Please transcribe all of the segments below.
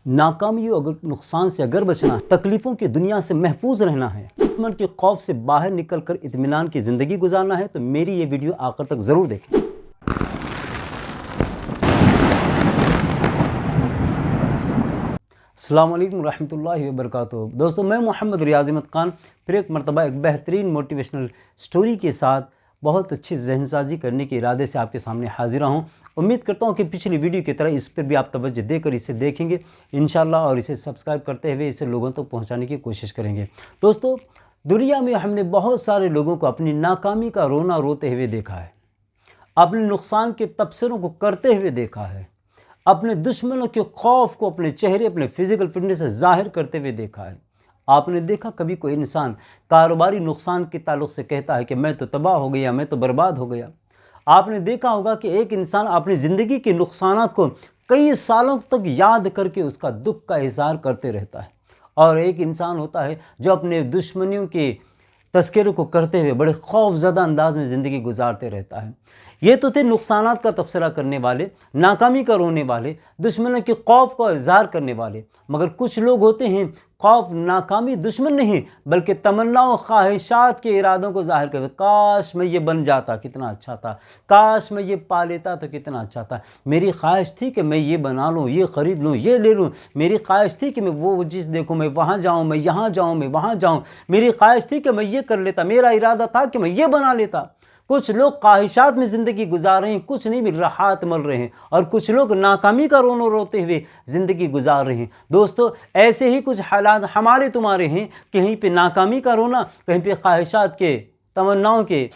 ناکامی اور نقصان سے اگر بچنا ہے، تکلیفوں کی دنیا سے محفوظ رہنا ہے، دشمن کے خوف سے باہر نکل کر اطمینان کی زندگی گزارنا ہے تو میری یہ ویڈیو آخر تک ضرور دیکھیں۔ السلام علیکم ورحمۃ اللہ وبرکاتہ۔ دوستو، میں محمد ریاض احمد خان پھر ایک مرتبہ ایک بہترین موٹیویشنل سٹوری کے ساتھ بہت اچھی ذہن سازی کرنے کے ارادے سے آپ کے سامنے حاضر ہوں۔ امید کرتا ہوں کہ پچھلی ویڈیو کی طرح اس پر بھی آپ توجہ دے کر اسے دیکھیں گے انشاءاللہ، اور اسے سبسکرائب کرتے ہوئے اسے لوگوں تک پہنچانے کی کوشش کریں گے۔ دوستو، دنیا میں ہم نے بہت سارے لوگوں کو اپنی ناکامی کا رونا روتے ہوئے دیکھا ہے، اپنے نقصان کے تبصروں کو کرتے ہوئے دیکھا ہے، اپنے دشمنوں کے خوف کو اپنے چہرے، اپنے فزیکل فٹنس سے ظاہر کرتے ہوئے دیکھا ہے۔ آپ نے دیکھا کبھی کوئی انسان کاروباری نقصان کے تعلق سے کہتا ہے کہ میں تو تباہ ہو گیا، میں تو برباد ہو گیا۔ آپ نے دیکھا ہوگا کہ ایک انسان اپنی زندگی کے نقصانات کو کئی سالوں تک یاد کر کے اس کا دکھ کا اظہار کرتے رہتا ہے، اور ایک انسان ہوتا ہے جو اپنے دشمنیوں کے تذکرے کو کرتے ہوئے بڑے خوف زدہ انداز میں زندگی گزارتے رہتا ہے۔ یہ تو تھے نقصانات کا تبصرہ کرنے والے، ناکامی کا رونے والے، دشمنوں کے خوف کا اظہار کرنے والے۔ مگر کچھ لوگ ہوتے ہیں خوف، ناکامی دشمن نہیں بلکہ تمناؤں، خواہشات کے ارادوں کو ظاہر کرتے، کاش میں یہ بن جاتا کتنا اچھا تھا، کاش میں یہ پا لیتا تو کتنا اچھا تھا، میری خواہش تھی کہ میں یہ بنا لوں، یہ خرید لوں، یہ لے لوں، میری خواہش تھی کہ میں وہ چیز دیکھوں، میں وہاں جاؤں، میں یہاں جاؤں، میں وہاں جاؤں، میری خواہش تھی کہ میں یہ کر لیتا، میرا ارادہ تھا کہ میں یہ بنا لیتا۔ کچھ لوگ خواہشات میں زندگی گزار رہے ہیں، کچھ نہیں مل رہا ہاتھ مل رہے ہیں، اور کچھ لوگ ناکامی کا رونا روتے ہوئے زندگی گزار رہے ہیں۔ دوستو، ایسے ہی کچھ حالات ہمارے تمہارے ہیں، کہیں پہ ناکامی کا رونا، کہیں پہ خواہشات کے، تمناؤں کے،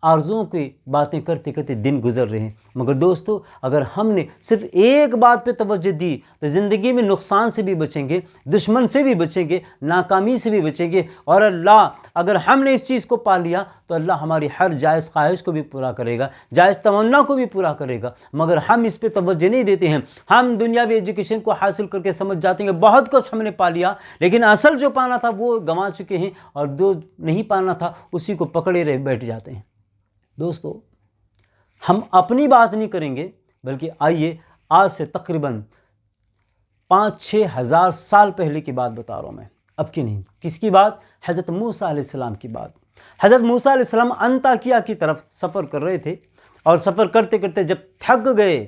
آرزوؤں کی باتیں کرتے کرتے دن گزر رہے ہیں۔ مگر دوستو، اگر ہم نے صرف ایک بات پہ توجہ دی تو زندگی میں نقصان سے بھی بچیں گے، دشمن سے بھی بچیں گے، ناکامی سے بھی بچیں گے، اور اللہ اگر ہم نے اس چیز کو پا لیا تو اللہ ہماری ہر جائز خواہش کو بھی پورا کرے گا، جائز تمنا کو بھی پورا کرے گا۔ مگر ہم اس پہ توجہ نہیں دیتے ہیں، ہم دنیاوی ایجوکیشن کو حاصل کر کے سمجھ جاتے ہیں کہ بہت کچھ ہم نے پا لیا، لیکن اصل جو پانا تھا وہ گنوا چکے ہیں، اور جو نہیں پانا تھا اسی کو پکڑے رہ بیٹھ جاتے ہیں۔ دوستو، ہم اپنی بات نہیں کریں گے، بلکہ آئیے آج سے تقریباً 5-6 ہزار سال پہلے کی بات بتا رہا ہوں میں، اب کی نہیں۔ کس کی بات؟ حضرت موسیٰ علیہ السلام کی بات۔ حضرت موسیٰ علیہ السلام انطاکیہ کی طرف سفر کر رہے تھے، اور سفر کرتے کرتے جب تھک گئے،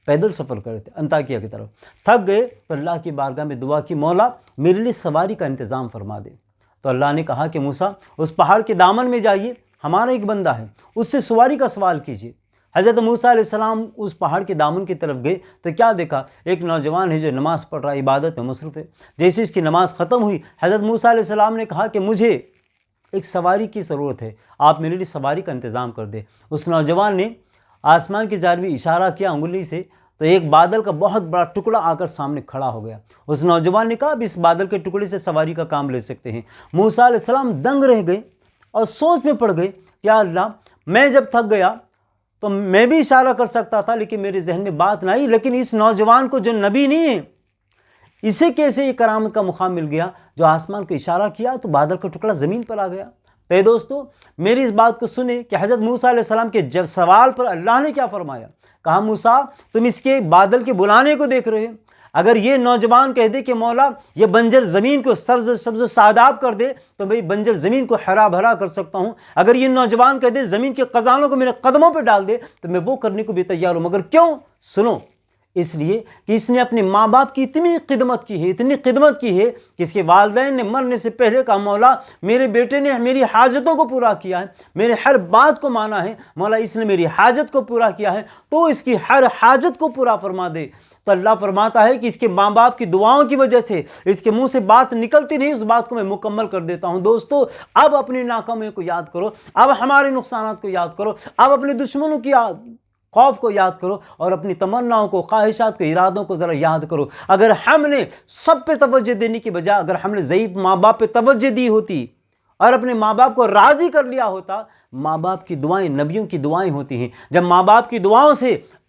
پیدل سفر کر رہے تھے انطاکیہ کی طرف، تھک گئے تو اللہ کی بارگاہ میں دعا کی، مولا میرے لیے سواری کا انتظام فرما دے۔ تو اللہ نے کہا کہ موسیٰ، اس پہاڑ کے دامن میں جائیے، ہمارا ایک بندہ ہے، اس سے سواری کا سوال کیجیے۔ حضرت موسیٰ علیہ السلام اس پہاڑ کے دامن کی طرف گئے تو کیا دیکھا؟ ایک نوجوان ہے جو نماز پڑھ رہا ہے، عبادت میں مصروف ہے۔ جیسے اس کی نماز ختم ہوئی، حضرت موسیٰ علیہ السلام نے کہا کہ مجھے ایک سواری کی ضرورت ہے، آپ میرے لیے سواری کا انتظام کر دیں۔ اس نوجوان نے آسمان کی جانب اشارہ کیا انگلی سے، تو ایک بادل کا بہت بڑا ٹکڑا آ کر سامنے کھڑا ہو گیا۔ اس نوجوان نے کہا اب اس بادل کے ٹکڑے سے سواری کا کام لے سکتے ہیں۔ موسیٰ علیہ السلام دنگ رہ گئے اور سوچ میں پڑ گئے، کیا اللہ، میں جب تھک گیا تو میں بھی اشارہ کر سکتا تھا، لیکن میرے ذہن میں بات نہ آئی، لیکن اس نوجوان کو جو نبی نہیں ہے، اسے کیسے یہ کرامت کا مقام مل گیا جو آسمان کو اشارہ کیا تو بادل کا ٹکڑا زمین پر آ گیا؟ تو دوستو، میری اس بات کو سنیں کہ حضرت موسیٰ علیہ السلام کے جب سوال پر اللہ نے کیا فرمایا؟ کہا موسیٰ، تم اس کے بادل کے بلانے کو دیکھ رہے ہو، اگر یہ نوجوان کہہ دے کہ مولا یہ بنجر زمین کو سبز و شاداب کر دے تو میں بنجر زمین کو ہرا بھرا کر سکتا ہوں، اگر یہ نوجوان کہہ دے زمین کے خزانوں کو میرے قدموں پہ ڈال دے تو میں وہ کرنے کو بھی تیار ہوں۔ مگر کیوں؟ سنو، اس لیے کہ اس نے اپنے ماں باپ کی اتنی خدمت کی ہے، اتنی خدمت کی ہے کہ اس کے والدین نے مرنے سے پہلے کہا مولا میرے بیٹے نے میری حاجتوں کو پورا کیا ہے، میرے ہر بات کو مانا ہے، مولا اس نے میری حاجت کو پورا کیا ہے تو اس کی ہر حاجت کو پورا فرما دے۔ تو اللہ فرماتا ہے کہ اس کے ماں باپ کی دعاؤں کی وجہ سے اس کے منہ سے بات نکلتی نہیں، اس بات کو میں مکمل کر دیتا ہوں۔ دوستو، اب اپنی ناکامیوں کو یاد کرو، اب ہمارے نقصانات کو یاد کرو، اب اپنے دشمنوں کی خوف کو یاد کرو، اور اپنی تمناؤں کو، خواہشات کو، ارادوں کو ذرا یاد کرو۔ اگر ہم نے سب پہ توجہ دینے کی بجائے اگر ہم نے ضعیف ماں باپ پہ توجہ دی ہوتی اور اپنے ماں باپ کو راضی کر لیا ہوتا، ماں باپ کی دعائیں نبیوں کی دعائیں ہوتی ہیں، جب ماں باپ کی دعاؤں سے